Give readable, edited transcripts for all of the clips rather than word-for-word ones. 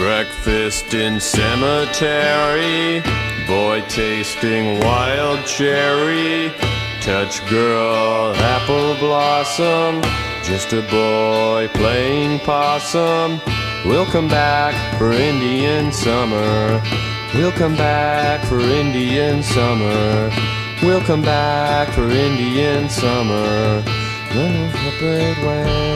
Breakfast in cemetery, boy tasting wild cherry, touch girl apple blossom, just a boy playing possum. We'll come back for Indian summer. We'll come back for Indian summer. We'll come back for Indian summer. Run a separate way.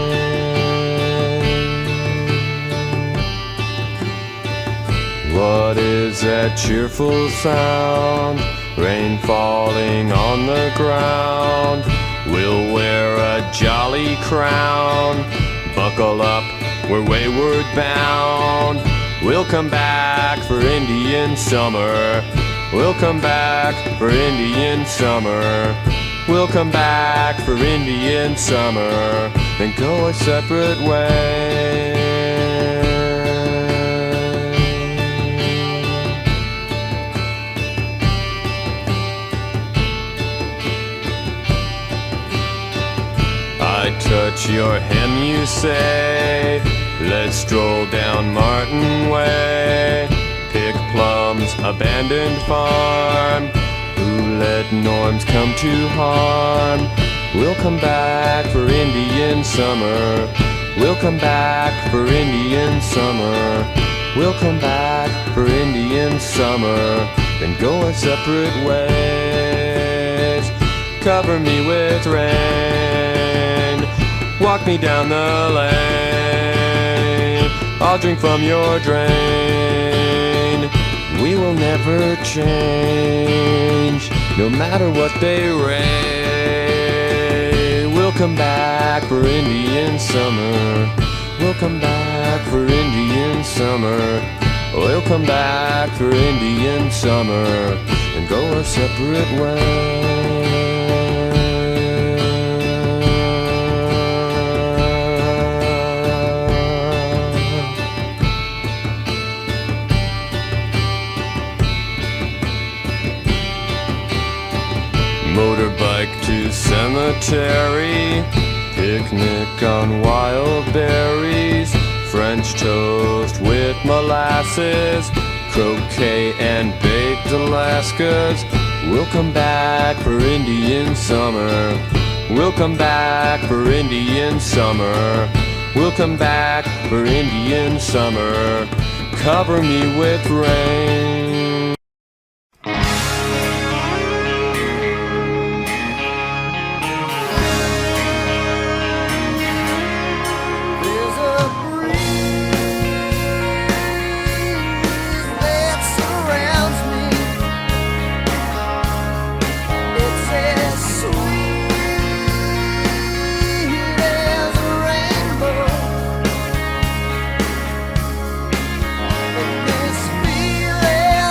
What is that cheerful sound? Rain falling on the ground. We'll wear a jolly crown. Buckle up, we're wayward bound. We'll come back for Indian summer. We'll come back for Indian summer. We'll come back for Indian summer. Then go our separate ways. I touch your hem, you say. Let's stroll down Martin Way. Pick plums, abandoned farm. Who let norms come to harm? We'll come back for Indian summer. We'll come back for Indian summer. We'll come back for Indian summer. Then go our separate ways. Cover me with rain. Walk me down the lane. I'll drink from your drain. We will never change, no matter what they rain. We'll come back for Indian summer. We'll come back for Indian summer. We'll come back for Indian summer and go our separate ways. Motorbike to cemetery, picnic on wild berries, French toast with molasses, croquet and baked Alaskas. We'll come back for Indian summer. We'll come back for Indian summer. We'll come back for Indian summer. Cover me with rain. This feeling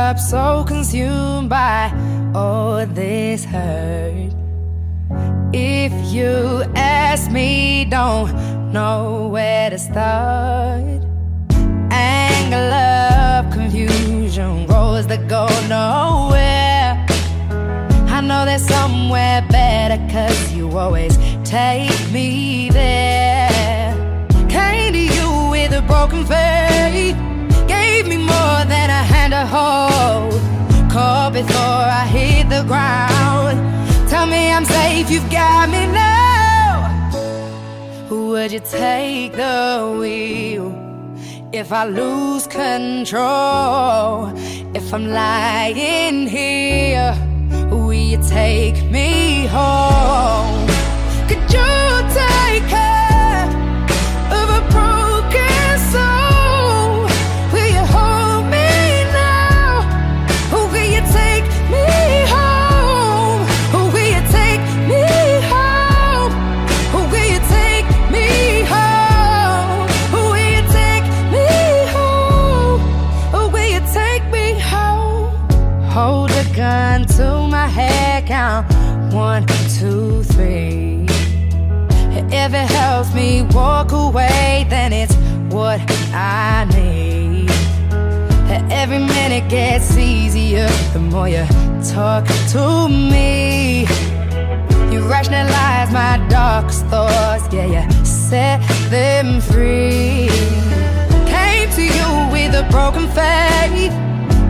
up, so consumed by all this hurt. If you ask me, don't know where to start. Anger, love, confusion, roads that go nowhere. I know there's somewhere better, 'cause you always take me there. Came to you with a broken faith, gave me more than a hand to hold. Caught before I hit the ground. Tell me I'm safe, you've got me now. Would you take the wheel if I lose control? If I'm lying here, will you take me home? Could you take care of a broken soul? Will you hold me now? Or will you take me home? Or will you take me home? Or will you take me home? Or will you take me home? Or will you take me home? Hold a gun to my head, count 1, 2, 3. If it helps me walk away, then it's what I need. Every minute gets easier the more you talk to me. You rationalize my darkest thoughts, yeah, you set them free. Came to you with a broken faith,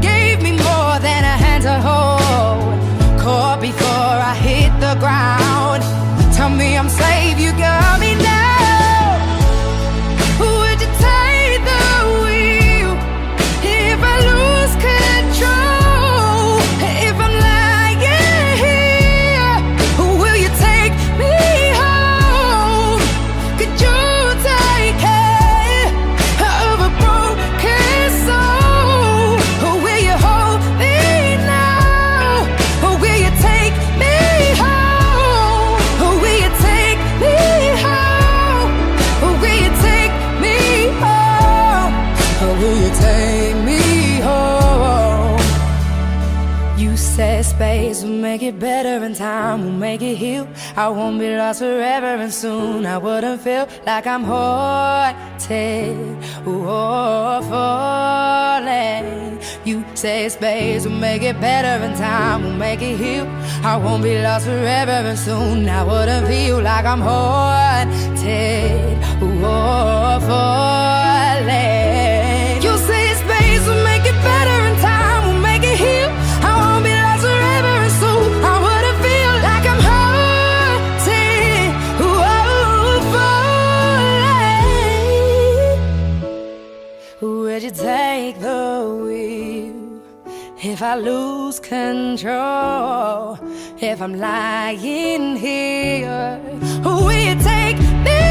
gave me more than a hand to hold. Caught before I hit the ground. Tell me I'm safe, you got me now. Would you take the wheel if I lose control? If I'm lying here, will you take me home? Could you take care of a broken soul? Or will you hold me now? Or will you take me home? Or will you take me home? Or will you take me home? Or will you take me home? You said space will make it better and time will make it heal. I won't be lost forever and soon I wouldn't feel like I'm haunted or falling. You say space will make it better and time will make it heal. I won't be lost forever and soon I wouldn't feel like I'm haunted or falling. You say space will make it better and time will make it heal. I won't be lost forever and soon I wouldn't feel like I'm haunted or falling. Would you take the wheel if I lose control? If I'm lying here, will you take me